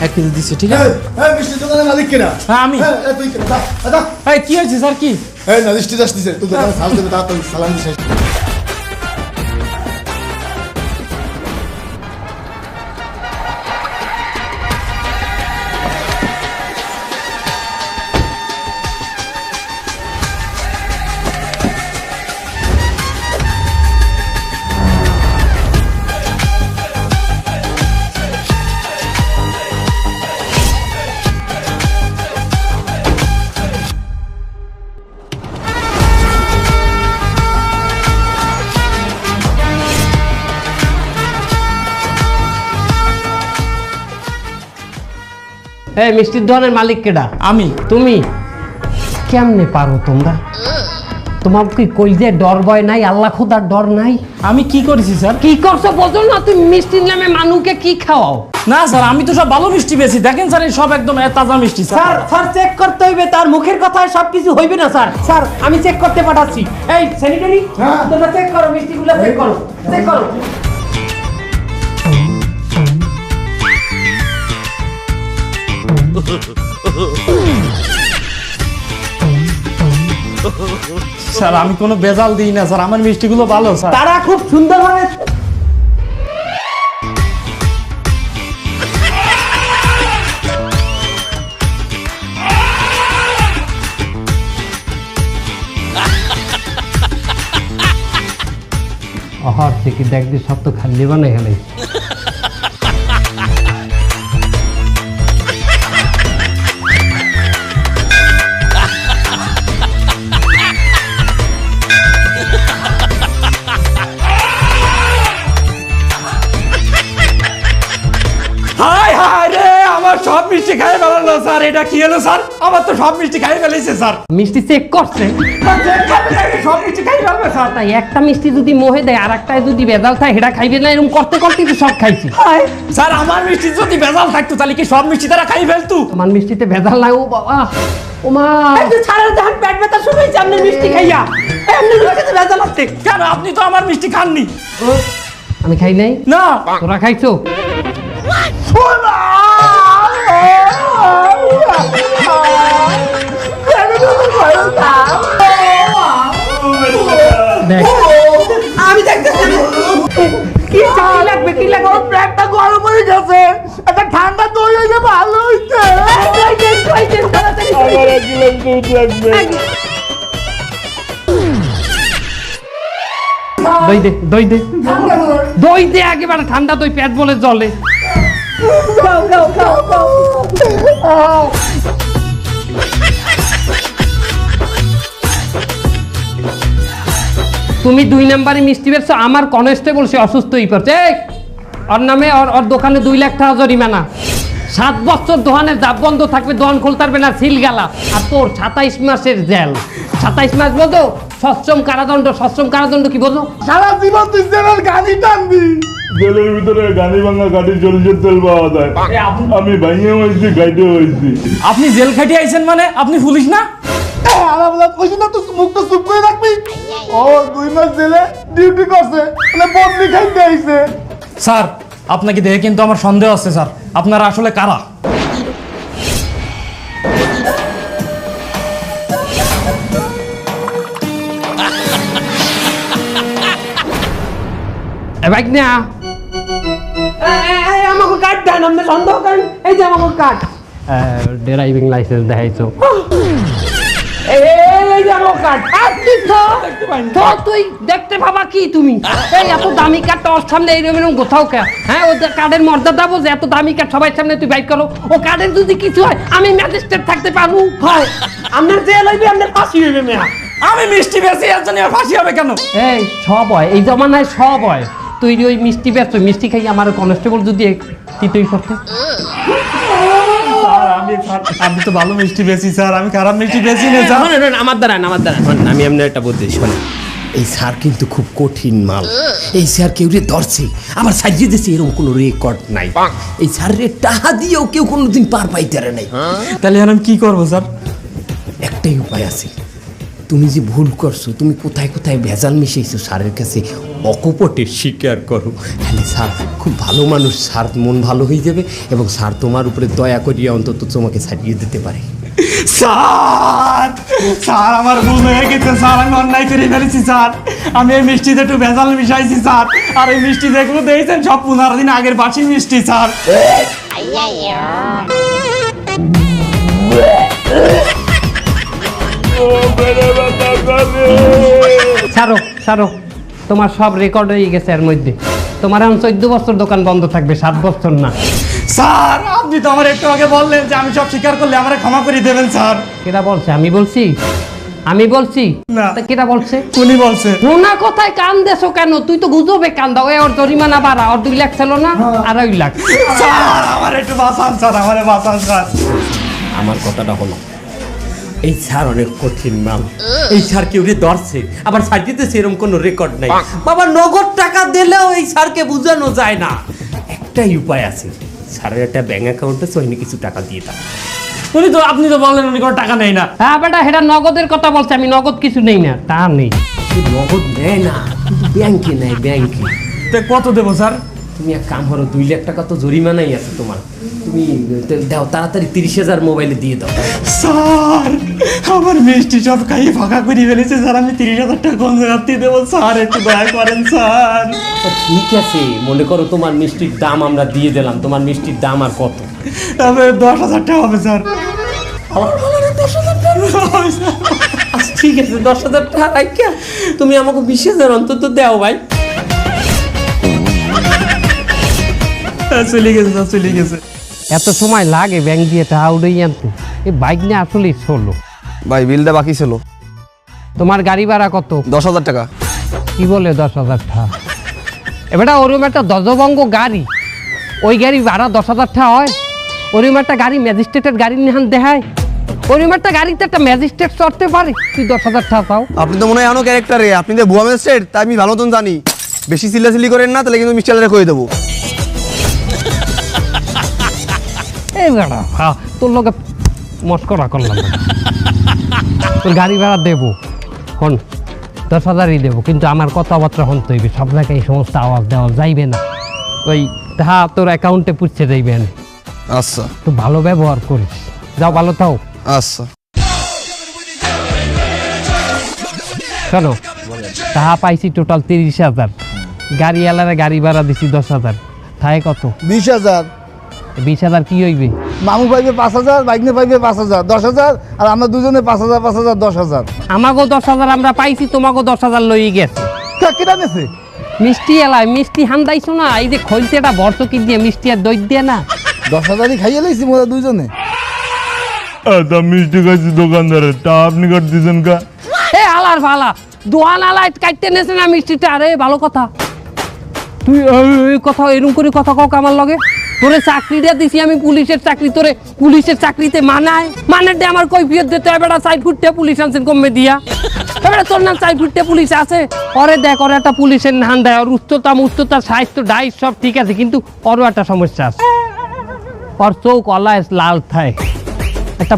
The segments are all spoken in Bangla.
1 কেজি দিচ্ছি, ঠিক আছে? মিষ্টি দোকানের মালিক কিনা? হ্যাঁ আমি। তুই কিনা? দাদা কি হয়েছে স্যার? কি না মিষ্টি আসতেছে, তুই দোকানে সাল দেবে, তাড়াতাড়ি সালাম দিস। এই মিষ্টির দোকানের মালিক কেডা? আমি। তুমি কেমনে পারো তোমরা? তোমার কি কইজে ডর ভয় নাই? আল্লাহ খোদার ডর নাই? আমি কি করেছি স্যার? কি করছো বোঝো না? তুমি মিষ্টির নামে মানুষকে কি খাওয়াও? না স্যার, আমি তো সব ভালো মিষ্টি বেশি। দেখেন স্যার, এই সব একদম তাজা মিষ্টি স্যার। স্যার চেক করতে হইবে, তার মুখের কথায় সবকিছু হইবে না স্যার। স্যার আমি চেক করতে পাঠাচ্ছি। এই স্যানিটারি, তোমরা চেক করো, মিষ্টিগুলো চেক করো, চেক করো। স্যার আমি কোনো বেজাল দিই না স্যার, আমার মিষ্টিগুলো ভালো স্যার। তারা খুব সুন্দরভাবে অহর থেকে দেখবি সব তো খালি বানাই গেলে। হায় হায় রে, আমার সব মিষ্টি খাই ফেলালো স্যার। এটা কি হলো স্যার? আমার তো সব মিষ্টি খাই ফেলেছে স্যার। মিষ্টি চেক করছে, সব মিষ্টি খাই ফেলবে স্যার। তাই একটা মিষ্টি যদি মোহে দেয় আর একটাই যদি বেজাল থাকে সেটা খাইবে না। এরকম করতে করতে তো সব খাইছি। স্যার আমার মিষ্টি যদি ভেজাল থাকতো তাহলে কি সব মিষ্টি তারা খাই ফেলতো? আমার মিষ্টিতে ভেজাল নাই। ও বাবা, ও মা, ছাড়া যখন পেট ব্যথা শুরু হয়েছে আপনার মিষ্টি খাইয়া, এমনি মিষ্টিতে ভেজাল আছে কেন? আপনি তো আমার মিষ্টি খাননি। আমি খাই নাই? না। তোরা খাইছো? দেখ আমি দেখতেছি কি লাগবে, কি লাগবে? ওর পেটটা গরম হয়ে গেছে, একটা ঠান্ডা দই হইলে ভালো হইছে। দই দে, দই দে, দই দে, একেবারে ঠান্ডা দই, পেট বলে জলে। তুমি 2 নম্বরে মিষ্টি বেচছো, আমার কনস্টেবল সে অসুস্থ হয়ে পড়ছে। ওর নামে ওর দোকানে 2 লাখ টাকা জরিমানা। 7 বছর দোকানের দাব বন্ধ থাকবে, দোকান খুলতে পারবে না, সিল গেলা। আর তোর 27 মাসের জেল। 27 মাস বোঝো? সশ্রম কারাদণ্ড। সশ্রম কারাদণ্ড কি বোঝো? সারা জীবন তুই জেলের গানি টানবি। জেলের ভিতরে গানি ভাঙা কাঠি সরিষার তেল পাওয়া যায়। আমি ভাঙিয়ে হয়েছি, গাইতে হয়েছি। আপনি জেল খাটিয়ে আইছেন মানে? আপনি পুলিশ না? আমার বলা কইছি না, তুই মুখটা চুপ করে রাখবি। ও 2 মাস জেলে ডিউটি করছে, মানে বদলি খাইতে আইছে। স্যার আপনাকে দেখে কিন্তু আমার সন্দেহ আছে স্যার, আপনারা আসলে কারা? বাইক না আমাকে কার্ড দেন, আপনি সন্দেহ করেন? এই যে আমাকে কার্ড, ড্রাইভিং লাইসেন্স দেখাইছো। এই যে আমার কার্ড। তুই দেখতে পাবা কি তুমি? এই এত দামি কার্ড তোর সামনে এইরকম কোথাও কে? হ্যাঁ, ও কার্ডের মর্যাদা বোঝে? এত দামি কার্ড সবাই সামনে তুই বাইক করো। ও কার্ডের যদি কিছু হয় আমি ম্যাজিস্ট্রেট থাকতে পারবো। হয় আপনার জেল হইবে, আপনার ফাঁসি হইবে। মেয়া আমি মিষ্টি বেশি এর জন্য ফাঁসি হবে কেন? এই সব হয়, এই জমানায় সব হয়। তুই ওই মিষ্টি বেচছো, মিষ্টি খাই আমার কনস্টেবল যদি তুই করতে। আমি তো ভালো মিষ্টি বেশি স্যার, আমি খারাপ মিষ্টি বেশি না স্যার। আমার দ্বারা আমি এমনি একটা বুদ্ধি শোনেন। এই স্যার কিন্তু খুব কঠিন মাল। এই স্যার কেউ রে ধরছে, আমার সাজিয়ে দিয়েছে, এরকম কোনো রেকর্ড নাই। এই স্যারের টাকা দিয়েও কেউ কোনোদিন পার পাইতে পারে নাই। তাহলে এখন আমি কি করবো স্যার? একটাই উপায় আছে, তুমি যে ভুল করছো, তুমি কোথায় কোথায় ভেজাল মিশাইছো স্যারের কাছে অকপটে স্বীকার করো। হ্যাঁ স্যার খুব ভালো মানুষ, স্যার মন ভালো হয়ে যাবে এবং স্যার তোমার উপরে দয়া করিয়া অন্তত তোমাকে ছাড়িয়ে দিতে পারে। স্যার স্যার আমার ভুল হয়ে গেছে স্যার, আমি অন্যায় করে ফেলেছি স্যার। আমি এই মিষ্টিতে একটু ভেজাল মিশাইছি স্যার, আর এই মিষ্টি যেগুলো দিয়েছেন সব 15 দিন আগের বাসি মিষ্টি স্যার। ও মেরে ব্যথা করে। ছাড়ো ছাড়ো, তোমার সব রেকর্ড হয়ে গেছে এর মধ্যে। তোমার এখন 14 বছর দোকান বন্ধ থাকবে, 7 বছর না। স্যার আপনি তো আমার একটু আগে বললেন যে আমি সব স্বীকার করলে আমারে ক্ষমা করে দেবেন স্যার। কেটা বলছে? আমি বলছি? আমি বলছি না। তা কেটা বলছে? উনি বলছে। রোনা কোথায় কান দেছো কেন? তুই তো গুজবে কান দাও। ওর জরিমানা বাড়া, ওর 2 লাখ ছিল না, 2.5 লাখ। স্যার আমার একটু বাঁচান স্যার, আমারে বাঁচান স্যার। আমার কথাটা হলো, এই স্যার অনেক কঠিন মাল। এই স্যার কেউ ধরছে আবার ছাড়িতেছে এরকম কোনো রেকর্ড নাই। বাবা নগদ টাকা দিলেও এই স্যারকে বোঝানো যায় না। একটাই উপায় আছে, স্যারের একটা ব্যাংক অ্যাকাউন্টে সৈনিক কিছু টাকা দিয়ে দাও। উনি তো, আপনি তো বললেন উনি কোনো টাকা নেই না। হ্যাঁ বেটা, সেটা নগদের কথা বলছে, আমি নগদ কিছু নেই না, তা নেই। সে নগদ নেয় না, কিন্তু ব্যাংকে নেয়, ব্যাংকে। তো কত দেবো স্যার? তুমি এক কাম করো, 2 লাখ টাকা তো জরিমানাই আছে তোমার, তুমি দাও তাড়াতাড়ি 30,000 মোবাইলে দিয়ে দাও। স্যার আমার মিষ্টি সব খাইয়ে ফাঁকা করে ফেলেছে স্যার, আমি 30,000 টাকা কোন জায়গা দিয়ে দেবো স্যার, একটু দয়া করেন স্যার। তো ঠিক আছে, মনে করো তোমার মিষ্টির দাম আমরা দিয়ে দিলাম, তোমার মিষ্টির দাম আর কত? তবে 10,000 টাকা হবে স্যার। 10,000 টাকা হবে স্যার। আচ্ছা ঠিক আছে, 10,000 টাকা রাখা তুমি আমাকে 20,000 অন্তত দাও ভাই। চলে গেছে স্যার, চলে গেছে। এত সময় লাগে ব্যাংক দিয়ে টাকা উড়েই আনতে? এই বাইক নিয়ে আসলে চলো। ভাই বিলটা বাকি ছিল তোমার গাড়ি ভাড়া কত? 10,000 টাকা। কি বলে 10,000 টাকা? এবারে ওরকম একটা দজবঙ্গ গাড়ি, ওই গাড়ি ভাড়া 10,000 টাকা হয়? ওরকম একটা গাড়ি ম্যাজিস্ট্রেটের গাড়ি নিহান দেখায়? ওরকম একটা গাড়িতে একটা ম্যাজিস্ট্রেট চড়তে পারে? তুই 10,000 টাকা পাও? আপনি তো মনে হয় এমন ক্যারেক্টারে, আপনি যে ভুয়া ম্যাজিস্ট্রেট তাই আমি ভালো মতন জানি। বেশি চিল্লাচিল্লি করেন না, তাহলে কিন্তু মিস্টারে কয়ে দেবো। এই বেড়া, তোর লোকে মস্করা করলাম না। তোর গাড়ি ভাড়া দেবো, হন 10,000ই দেবো, কিন্তু আমার কথাবার্তা হনতে হইবে। সব জায়গায় এই সমস্ত আওয়াজ দেওয়া যাইবে না। ওই টাকা তোর অ্যাকাউন্টে পুষছে যাইবে না। আচ্ছা একটু ভালো ব্যবহার করিস। যাও, ভালো থাও। আচ্ছা। শোনো, টাকা পাইছি টোটাল 30,000, গাড়িওয়ালারে গাড়ি ভাড়া দিছি 10,000, থাকে কত? 20,000। 20,000 কি হইবে? মামু পাইবে 5,000, বাইকনে পাইবে 5,000, 10,000, আর আমরা দুজনে 5,000 5,000 10,000। আমাকেও 10,000 আমরা পাইছি, তোমাকেও 10,000 লই গেছে। কেটা নেছে? মিষ্টি এলাই মিষ্টি হান্দাইছো না, এই যে খৈলতেটা ভর্তুকি দিয়ে মিষ্টি আর দই দিয়ে না। 10,000ই খাইয়ে লাইছি মোরা দুজনে। তা মিষ্টি খাইছি দোকানদারের, তা আপনি কাট দিয়েছেন কা? এ আলার ভালা, দোয়ান আলাই কাটতে নেছে না মিষ্টিটা। আরে ভালো কথা, তুই এই কথা এরকম করে কথা কও আমার লগে? তোরে চাকরিটা দিছি আমি, পুলিশের চাকরি, তোরে পুলিশের চাকরিতে মানায়? মানে দে আমার কৈফিয়ত দিতে হবে। 4 ফুটে পুলিশ আনছেন কমবে দিয়া। এবারে তোর নাম 4 ফুটে পুলিশ আছে? পরে দেখ, ওর একটা পুলিশের নাম দেয়, ওর উচ্চতা সাহিত্য ডাইস সব ঠিক আছে, কিন্তু ওরও একটা সমস্যা আছে। ওর চোখ অলায় লাল থাকে। একটা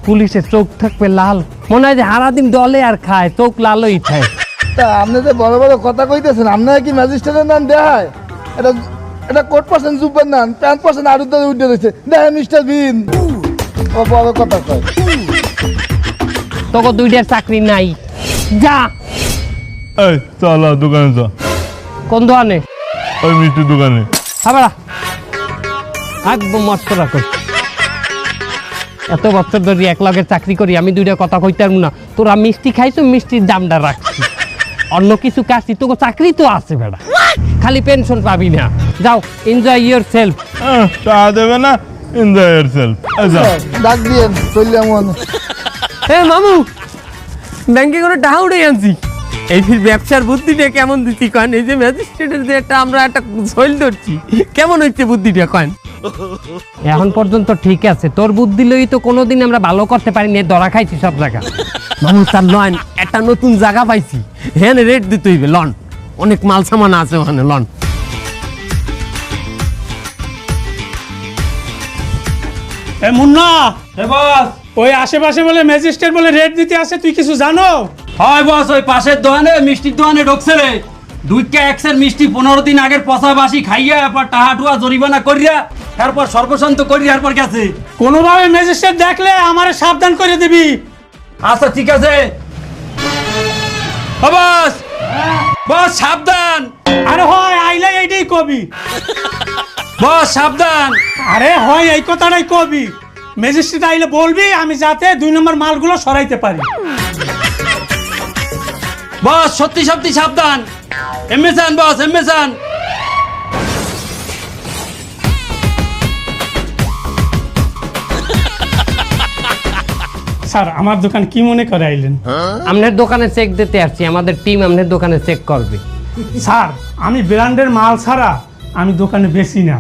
পুলিশের চোখ থাকবে লাল, মনে হয় যে সারাদিন ডলে আর খায়, চোখ লালই থাকে। তা আপনি যে বড় বড় কথা কইতেছেন, আপনারা কি ম্যাজিস্ট্রেটের নাম দেয়? এটা কোট পার্সেন্ট জুপের নাম, 5% আরো ধরে উঠে দিচ্ছে। দেখেন মিস্টার বিন, ও বড় কথা কয়। তোকে 2টার চাকরি নাই, যা। এই চলা দোকানে যা। কোন দোকানে? ওই মিষ্টির দোকানে। খাবারা একদম মস্করা কর। এত বছর ধরে এক লগের চাকরি করি, আমি 2টা কথা কইতে পারবো না? তোরা মিষ্টি খাইছো, মিষ্টির দামটা রাখছি, অন্য কিছু কাজছি। তোকে চাকরি তো আছে বেড়া, খালি পেনশন পাবি না। যাও, এনজয় ইয়োর সেলফ। তা দেবে না, এনজয় ইয়ারসেলফ। আচ্ছা ডাক দিয়ে চললাম মনে। এ মামু, ব্যাংকে করে টাকা উঠে আনছি। এই ফির ব্যবসার বুদ্ধিটা কেমন দিচ্ছি কয়েন? এই যে ম্যাজিস্ট্রেটের যে আমরা একটা শৈল ধরছি, কেমন হচ্ছে বুদ্ধিটা কয়েন? এখন পর্যন্ত ঠিক আছে, তোর বুদ্ধি লই তো কোনোদিন আমরা ভালো করতে পারিনি, ধরা খাইছি সব জায়গা। মামু স্যার লন, একটা নতুন জায়গা পাইছি, হ্যাঁ রেট দিতে হইবে, লন অনেক মাল সামান আছে ওখানে, লন। এ মুন্না, এ বস, ওই আশেপাশে বলে ম্যাজিস্ট্রেট বলে রেট দিতে আসে, তুই কিছু জানো? হয় বস, ওই পাশের দোকানে মিষ্টির দোকানে ঢুকছে রে, 2 এক্সের মিষ্টি 15 দিন আগের পচা বাসি খাইয়া এরপর টাহা টুয়া জরিমানা করিয়া তারপর সর্বশান্ত করিয়া এরপর গেছে। কোনোভাবে ম্যাজিস্ট্রেট দেখলে আমারে সাবধান করে দিবি। আচ্ছা ঠিক আছে। ও বস, বস সাবধান। আরে হয় আইলে এইটাই কবি। বস সাবধান। আরে হয় এই কথাটাই কবি, ম্যাজিস্ট্রেট আইলে বলবি আমি যাতে 2 নম্বর মালগুলো সরাইতে পারি। বস সত্যি সত্যি সাবধান। এমএসান বস, এমএসান। স্যার আমার দোকান কি মনে করে আইলেন? আপনার দোকানে চেক দিতে আসছি, আমাদের টিম আপনার দোকানে চেক করবে। স্যার আমি ব্র্যান্ডের মাল ছাড়া আমি দোকানে বেশি না,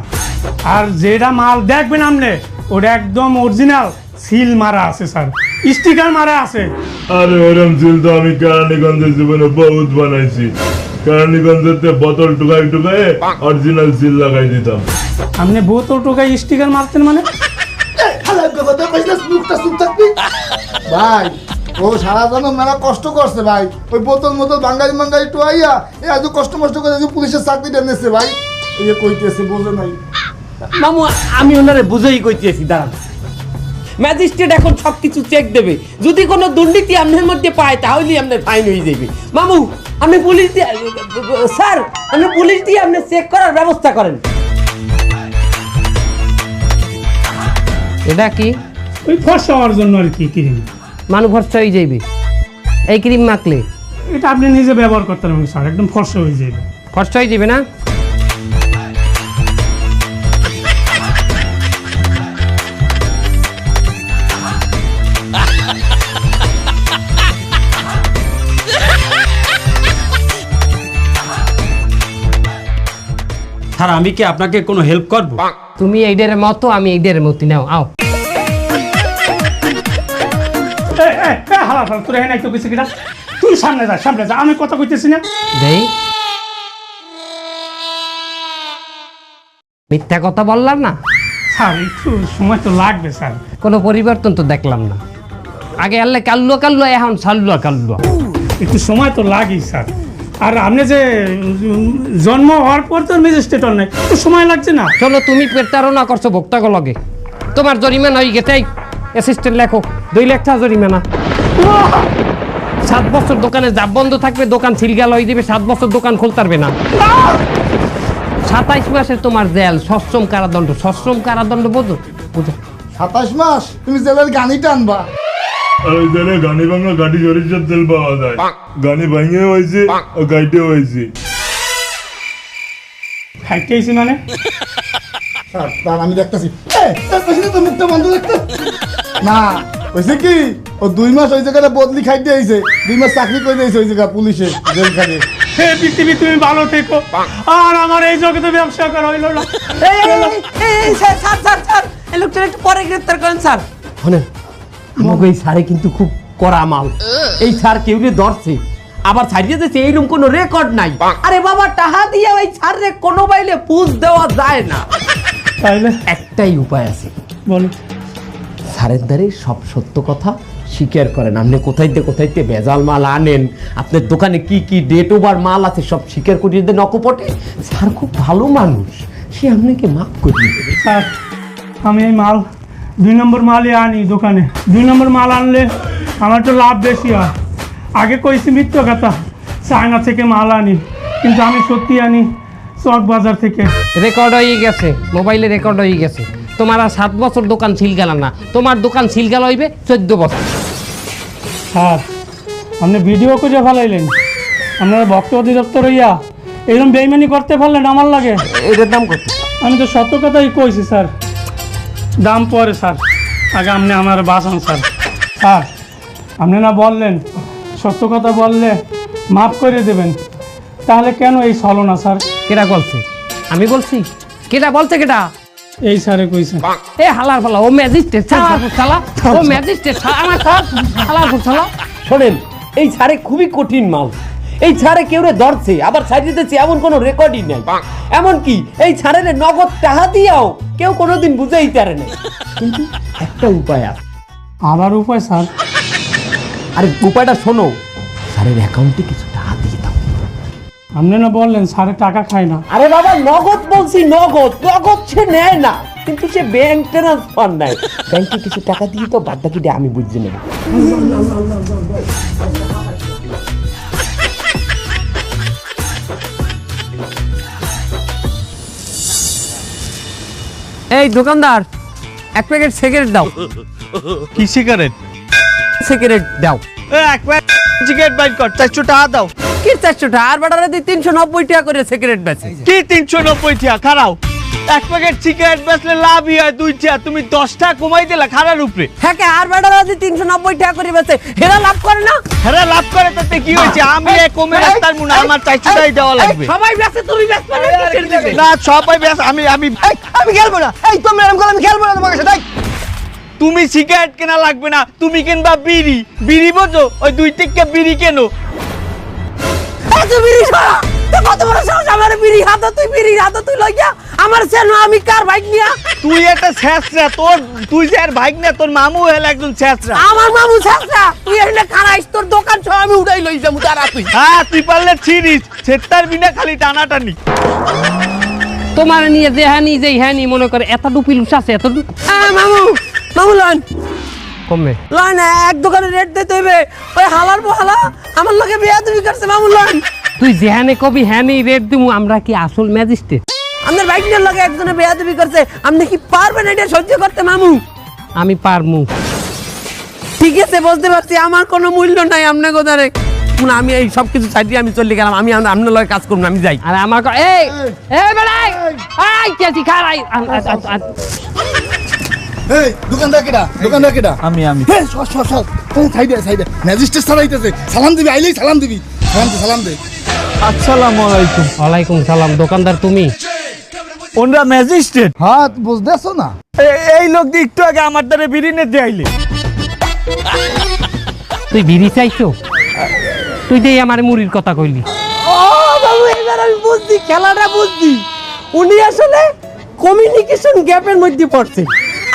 আর যেটা মাল দেখবেন আপনি ওটা একদম অরিজিনাল সিল মারা আছে স্যার, স্টিকার মারা আছে। আরে ওরম সিল তো আমি কেরানীগঞ্জের জীবনে বহুত বানাইছি। কেরানীগঞ্জের বোতল টুকাই টুকাই অরিজিনাল সিল লাগাই দিতাম। আপনি বোতল টোকায় স্টিকার মারতেন মানে? ভাই ও সারা জন্য মেলা কষ্ট করছে ভাই, ওই বোতল মোতল বাঙালি মাঙ্গালি টুয়াইয়া এত কষ্ট মষ্ট করে পুলিশের চাকরিটা নিচ্ছে ভাই, এই যে কইতেছে বোঝে নাই। মামু আমি ওনারে বুঝেই কইতেছি, দাঁড়ান। ম্যাজিস্ট্রেট এখন সবকিছু চেক দেবে, যদি কোনো দুর্নীতি আপনার মধ্যে পায় তাহলেই আপনার ফাইন হয়ে যাবে। মামু আপনি পুলিশ দিয়ে, স্যার আপনি পুলিশ দিয়ে আপনি চেক করার ব্যবস্থা করেন। এটা কি? ওই ফর্সা হওয়ার জন্য আর কি ক্রিম। মানুষ ফর্সা হয়ে যাইবে এই ক্রিম মাখলে? এটা আপনি নিজে ব্যবহার করতে পারবেন স্যার, একদম ফর্সা হয়ে যাবে। ফর্সা হয়ে যাবে না? স্যার আমি কি আপনাকে কোনো হেল্প করব? তুমি এইডের মতো, আমি এইডের মতো। নাও আও। হালা ফাল তোর এখানে একটু কিছু কিনা, তুই সামনে যা, সামনে যা, আমি কথা কইতেছি না। দেই মিথ্যা কথা বললাম না? স্যার একটু সময় তো লাগবে স্যার। কোনো পরিবর্তন তো দেখলাম না। আগে আল্লে কাল্লুয়া কাল্লুয়া, এখন সাল্লুয়া কাল্লুয়া। একটু সময় তো লাগেই স্যার। আর আপনি যে জন্ম হওয়ার পর তো ম্যাজিস্ট্রেট হন নাই, একটু সময় লাগছে না? চলো তুমি প্রতারণা করছো ভোক্তাকে লগে, তোমার জরিমানা হয়ে গেছে। অ্যাসিস্ট্যান্ট লেখো 2 লাখ টাকা জরিমানা। 7 বছর দোকানে জাপ বন্ধ থাকবে, দোকান সিলগাল হয়ে দিবে, 7 বছর দোকান খুলতে পারবে না। 27 মাসে তোমার জেল, সশ্রম কারাদণ্ড। সশ্রম কারাদণ্ড বোঝো? বুঝো 27 মাস তুমি জেলের গানি টানবা। আর ওই জায়গায় গানি ভাঙা গাড়ি সরিষার তেল পাওয়া যায়। গানি ভাঙে হয়েছে ও গাইতে হয়েছে। খাইতেছি মানে? স্যার দাঁড়ান, আমি দেখতেছি। তো মুখটা বন্ধ দেখতে না হয়েছে কি, ও 2 মাস ওই জায়গাটা বদলি খাইতে আইছে, 2 মাস চাকরি করে দিয়েছে ওই জায়গা পুলিশে জেলখানে। হে পৃথিবী তুমি ভালো থেকো, আর আমার এই জগতে ব্যবসা করা হইলো না। স্যার স্যার স্যার স্যার এই লোকটা একটু পরে গ্রেফতার করেন স্যার। শোনেন আমাকে এই স্যারে কিন্তু খুব কড়া মাল। এই স্যার কেউ ধরছে আবার ছাড়িয়ে দিয়েছে, এইরকম কোনো রেকর্ড নাই। আরে বাবা টাহা দিয়ে ওই স্যারে কোনো বাইলে পুজ দেওয়া যায় না। তাইলে একটাই উপায় আছে, বলো। স্যারের দ্বারে সব সত্য কথা স্বীকার করেন। আপনি কোথাইতে ভেজাল মাল আনেন, আপনার দোকানে কি কি ডেট ওভার মাল আছে সব স্বীকার করিয়ে দেন অকপটে। স্যার খুব ভালো মানুষ, সে আপনাকে মাফ করিয়ে দেবে। স্যার আমি এই মাল 2 নম্বর মালই আনি দোকানে। 2 নম্বর মাল আনলে আমার তো লাভ বেশি হয়। আগে কইছি মিথ্যা কথা, চায়না থেকে মাল আনি, কিন্তু আমি সত্যি আনি চক বাজার থেকে। রেকর্ড হয়ে গেছে, মোবাইলে রেকর্ড হয়ে গেছে। তোমার আর 7 বছর দোকান সিলগাল না, তোমার দোকান সিলগাল হইবে 14 বছর। স্যার আপনি ভিডিও করে ফেলাইলেন, আপনারা ভক্ত অধিদপ্তর হইয়া এরকম বেইমানি করতে পারলেন আমার লাগে। এটার দাম কত? আমি তো সত্য কথাই কইছি স্যার, দাম পরে স্যার, আগে আপনি আমার বাঁচান স্যার। স্যার আপনি না বললেন সত্য কথা বললে মাফ করে দেবেন, তাহলে কেন এই ছলনা স্যার? কেটা বলছে? আমি বলছি? কেটা বলছে? কেটা? এই স্যারে কইছে। এ হালার ফালা, ও ম্যাজিস্ট্রেট শালা, ও ম্যাজিস্ট্রেট আমার হালার ফালা। শোনেন এই ছাড়ে খুবই কঠিন মাল। এই ছাড়ে কেউ ধরছে আবার ছাড়িয়ে দিচ্ছে এমন কোনো রেকর্ডই নাই। এমনকি এই ছাড়ের নগদ টাকা দিয়েও কেউ কোনোদিন বুঝেই পারে না। কিন্তু একটা উপায় আছে, আবার উপায় স্যার? আরে উপায়টা শোনো, স্যারের অ্যাকাউন্টে কিছু টাকা দিয়ে দাও। আপনি না বললেন স্যারে টাকা খায় না? আরে বাবা নগদ বলছি, নগদ নগদ সে নেয় না, কিন্তু সে ব্যাংক ট্রান্সফার নেয়। ব্যাংকে কিছু টাকা দিয়ে তো বাদ বাকিটা আমি বুঝে নেব। এই দোকানদার, এক প্যাকেট সিগারেট দাও। কি সিগারেট? সিগারেট দাও। এক প্যাকেট সিগারেট বাইর কর, 400 টাকা দাও। কি 400 টাকা? আর বাটারে 390 টাকা করে সিগারেট বেচে। কি 390 টাকা? খারাও, এক প্যাকেট সিগারেট বেচলে লাভই হয় 2 টাকা, তুমি 10 টাকা কমাই দিলা খারার উপরে। হ্যাঁ কে আর বাটারে 390 টাকা করে বেচে, হেরা লাভ করে না? হ্যাঁ লাভ করে, তাতে কি হয়েছে? আমি এই কমে রাখতাম না, আমার 400 টাকাই দেওয়া লাগবে। সবাই বেচে, তুমি বেচবে না কিসের দিকে? না সবাই বেশ, আমি আমি খেলবো না, এই তোমরা এরকম করলে আমি খেলবো না তোমার সাথে। তুমি সিগারেট কেনা লাগবে না, তুমি কিনবা বিড়ি। বিড়ি বোঝো? ওই 2 টিক্কা বিড়ি কেনো। তুই বিড়ি খাওয়া, তুই কত বড় সাহস আমার বিড়ি হাত, তুই বিড়ি হাত তুই লইয়া আমার সেন আমি কার বাইক নিয়া? তুই একটা ছেঁচড়া, তুই যে আর বাইক না, তোর মামু হল একজন ছেঁচড়া। আমার মামু ছাত্রা, তুই এখানে খারাইস, তোর দোকান সব আমি উড়াই লই যাবো, দাঁড়া তুই। হ্যাঁ তুই পারলে ছিড়িস, ছেত্তার বিনা খালি টানাটানি। তোমার নিয়ে যে হ্যানি যে হ্যানি মনে করে এত ডুপি লুস আছে এত মামু, মামু লন কমে লন, এক দোকানে রেট দিতে হইবে। ওই হালার বহালা আমার লগে বিয়া তুমি করছে, মামু লন। তুই যেহানে কবি হ্যানি রেট দিমু, আমরা কি আসল ম্যাজিস্ট্রেট? আপনার বাইক নিয়ে লগে একজনে বিয়া তুমি করছে, আপনি কি পারবেন এটা সহ্য করতে মামু? আমি পারমু। ঠিক আছে বুঝতে পারছি, আমার কোনো মূল্য নাই আপনার কথারে। আমি এই সব কিছু ছাড়িয়ে আমি চলে গেলাম, আমি আপনার লগে কাজ করবো না, আমি যাই। আর আমার এই এই বেড়াই এই কেসি খারাই এই দোকানদার কেডা? দোকানদার কেডা? আমি এই সর সর সর, সাইডে সাইডে, ম্যাজিস্ট্রেট ছাড়াইতেছে। সালাম দিবি, আইলেই সালাম দিবি। সালাম দে। আসসালামু আলাইকুম। ওয়ালাইকুম সালাম। দোকানদার তুমি? ওনরা ম্যাজিস্ট্রেট। হ্যাঁ বুঝতেছো না? এই লোক দিয়ে একটু আগে আমার দ্বারা বিড়ি নিতে আইলে। তুই বিড়ি চাইছো? তুই দেই আমার মুড়ির কথা কইলি। ও বাবু, এবার আমি বুঝছি, খেলাটা বুঝছি। উনি আসলে কমিউনিকেশন গ্যাপের মধ্যে পড়ছে।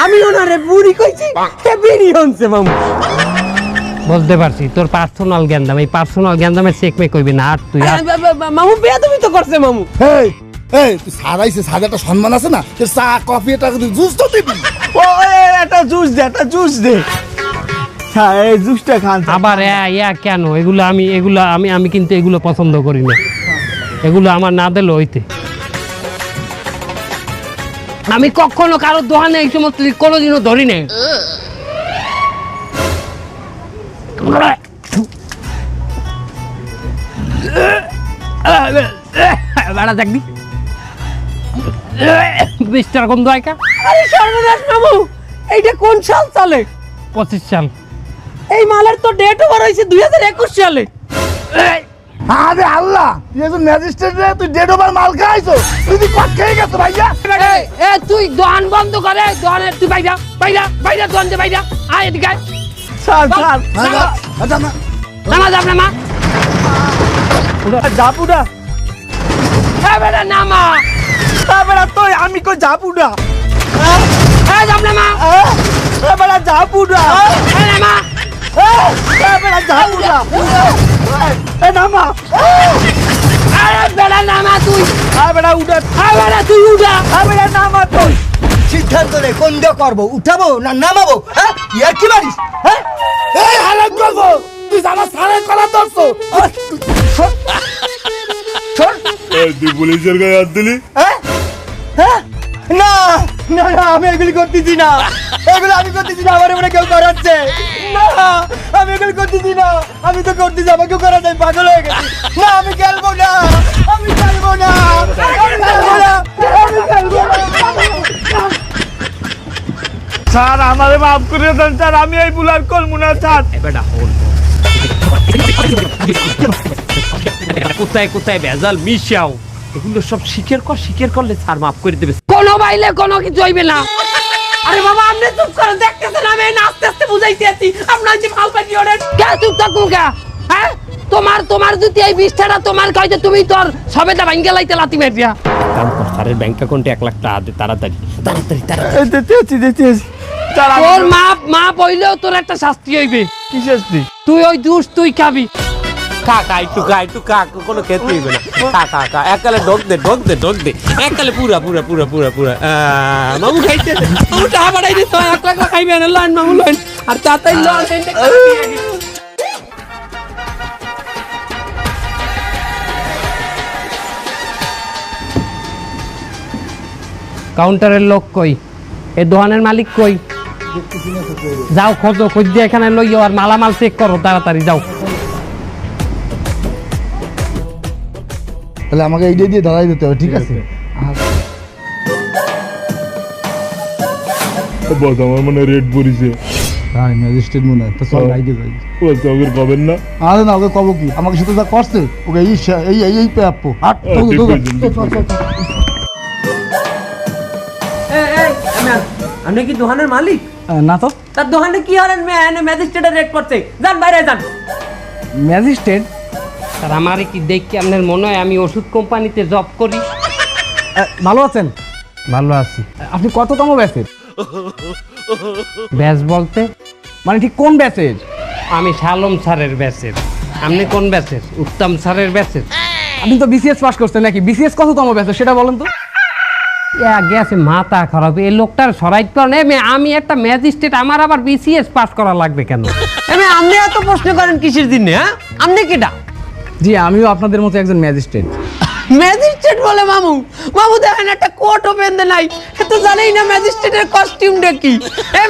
আমি ওনারে বুড়ি কইছি, সে বিড়ি হনছে মামু। বুঝতে পারছি তোর পার্সোনাল জ্ঞানদাম, এই পার্সোনাল জ্ঞানদামের চেকমে কইবি না। আর তুই আর মামু বিয়া তুমি তো করছে মামু। এই এই তুই সারাইছে, সাদা একটা সম্মান আছে না? তোর চা কফি এটা জুস তো দিবি। ও একটা জুস দে, একটা জুস দে। হ্যাঁ এই জুসটা খান। আবার কেন এগুলো? আমি কিন্তু এগুলো পছন্দ করি না। এগুলো আমার না দিলে হইতে। আমি কখনো কারোর দোকানে এই সমস্ত কোনোদিনও ধরি নাই। বেড়া দেখবি বিশটার গন্ধ আয়কা। আরে সর্বনাশ মামু, এইটা কোন সাল চলে? 25 সাল। এই মালের তো ডেট ওভার হয়েছে 2021 সালে। আরে আল্লাহ, তুই একজন ম্যাজিস্ট্রেট রে, তুই ডেড ওভার মাল খাইছো? তুই কট খেয়ে গেছো ভাইয়া। তুই দোকান বন্ধ করে, দোকানের তুই বাইরা দোকান দে বাইরা। আয় এদিকে আয়। স্যার স্যার আচ্ছা না নামা যাব না মা। যাবো না। এ বেটা নামা। বেড়া তুই, আমি কই যাবো না। এ যাব না মা। বেড়া যাবো না। এ নামা। বেড়া যাবো না। এ নামা। আরে বেটা নামা তুই। বেড়া উঠে। বেটা তুই উঠা। বেড়া নামা তুই। সিদ্ধান্ত নে কোন দিয়ে করবো, উঠাবো না নামাবো? হ্যাঁ ইয়ার কি মারিস? হ্যাঁ এই হালাত করবো, তুই আমার সারে কলা ধরছো। তুই পুলিশের গায়ে হাত দিলি? না না না, আমি এগুলি করতেছি না, এগুলো আমি করতেছি না, আমার মনে কেউ করাচ্ছে না, আমি এগুলি করতেছি না, আমি তো করতেছি, আমাকে করা যায়, পাগল হয়ে গেছি। না আমি খেলবো না, আমি খেলবো না, আমি খেলবো না, আমি খেলবো না। স্যার আমারে মাফ করে দেন স্যার, আমি এই ভুল আর করবো না স্যার। কোথায় কোথায় ভেজাল মিশাও, এগুলো সব স্বীকার করলে স্যার মাফ করে দেবে। কোনো বাইলে কোনো কিছু হইবে না। আরে বাবা আপনি চুপ করেন, দেখতেছেন আমি আস্তে আস্তে বুঝাইতে আছি, আপনার যে ফাল পাকি ওরেন। কে চুপ থাকুন কে? হ্যাঁ তোমার যদি এই 20 টাকা তোমার কইতে তুমি তোর সবেটা ভাঙ্গে লাইতে লাতি মারিয়া। কাম কর, স্যারের ব্যাংক অ্যাকাউন্টে 1 লাখ টাকা দে, তাড়াতাড়ি তাড়াতাড়ি তাড়াতাড়ি। দিতে আছি। তোর মা বইলেও তোর একটা শাস্তি হইবে। কি শাস্তি? তুই ওই জুস তুই খাবি। কাকা একটু কাকা কোনো খেতে হইবে না। কাকা এককালে ঢোক দে এককালে পুরা মামু খাইতে মামু টাকা বাড়াই দে তো 1 লাখ খাইবে না লাইন মামু লাইন আর তাতাই লন কাউন্টারের লোক কই? এই দোকানের মালিক কই? যাও খোঁজো, খোঁজ দিয়ে এখানে লইও আর মালামাল চেক করো তাড়াতাড়ি যাও। তাহলে আমাকে এইটা দিয়ে ধরাই দিতে হবে, ঠিক আছে? বস আমার মানে রেড পড়িছে। হ্যাঁ ম্যাজিস্ট্রেট মনে হয়, তো চল গাইতে যাই। বস ওকে কবেন না? আরে না, ওকে কব কি, আমাকে সাথে যা করছে ওকে এই প্রাপ্য। হাট ঠিক কইছেন, ঠিক আপনি কি দোকানের মালিক? না তো। তার দোকানে কি হলেন ম্যাজিস্ট্রেটের রেট করছে? যান বাইরে যান। ম্যাজিস্ট্রেট? আর আমার কি দেখি আপনার মনে হয় আমি ওষুধ কোম্পানিতে জব করি? ভালো আছেন? ভালো আছি। আপনি কততম ব্যাচের? ব্যাচ বলতে মানে ঠিক কোন ব্যাচের? আমি শালম স্যারের ব্যাচের। আপনি কোন ব্যাচের? উত্তম স্যারের ব্যাচের। আপনি তো বিসিএস পাস করছেন নাকি? বিসিএস কততম ব্যাচের সেটা বলেন তো। গেছে মাথা খারাপ, এই লোকটার সরাইতে পারেন। আমি একটা ম্যাজিস্ট্রেট, আমার আবার বিসিএস পাস করা লাগবে কেন? আপনি এত প্রশ্ন করেন কিসের দিনে? হ্যাঁ আপনি কেটা? জি আমিও আপনাদের মতো একজন ম্যাজিস্ট্রেট। ম্যাজিস্ট্রেট বলে মামু দেখেন একটা কোট ওপেন দে নাই, তো জানেই না ম্যাজিস্ট্রেটের কস্টিউমটা কি।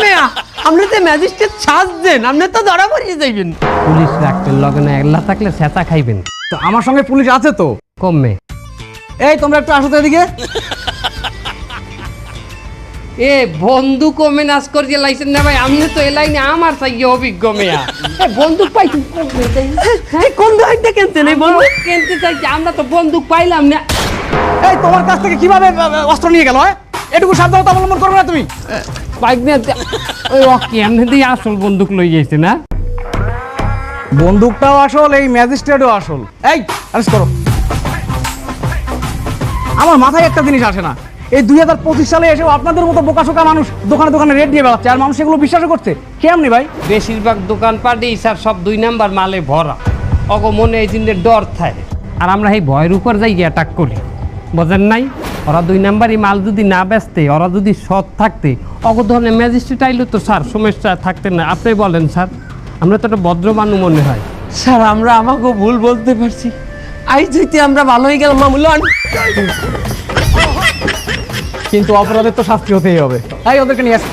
মেয়া আপনি তো ম্যাজিস্ট্রেট সাজছেন, আপনি তো ধরা পড়িয়ে যাইবেন। পুলিশ রাখতেন লগে না, একলা থাকলে সেতা খাইবেন। তো আমার সঙ্গে পুলিশ আছে তো। কমে এই তোমরা একটু আসো তো এদিকে। এ বন্দুক ও মেনাজ করিয়ে লাইছেন না ভাই? আপনি তো এলাই না আমার চাই অভিজ্ঞ মেয়া। বন্দুক পাইছি কোন দোকানটা কিনছেন? এই বলুন কিনতে চাইছি, আমরা তো বন্দুক পাইলাম না। এই তোমার কাছ থেকে কিভাবে অস্ত্র নিয়ে গেল? এটুকু সাবধানতা অবলম্বন করবে না তুমি? বাইক নিয়ে ওই অকি এমনি দিয়ে আসল বন্দুক লই গেছে না। বন্দুকটাও আসল, এই ম্যাজিস্ট্রেটও আসল। এই আরেস্ট করো। আমার মাথায় একটা জিনিস আসে না, এই 2025 সালে এসেও আপনাদের মতো বোকাশোকা মানুষ দোকানে দোকানে রেট দিয়ে বেড়াচ্ছে আর মানুষ এগুলো বিশ্বাস করছে। কেমনি ভাই? বেশিরভাগ দোকানপাটই স্যার সব 2 নাম্বার মালে ভরা। অগো মনে এই দিনের ডর থাকে, আর আমরা এই ভয়ের উপর যাই অ্যাটাক করি, বোঝেন নাই? ওরা 2 নাম্বারই মাল যদি না বেচতে, ওরা যদি সৎ থাকতে, অগো ধরনের ম্যাজিস্ট্রেট আইলে তো স্যার সমস্যা থাকতে না। আপনি বলেন স্যার, আমরা তো একটা ভদ্র মানুষ মনে হয়। স্যার আমরা আমাকে ভুল বলতে পারছি, আই যেতে আমরা ভালো হয়ে গেলাম মামুলান। কিন্তু অপরাধের তো শাস্তি হতেই হবে। এই ওদেরকে নিয়ে আস।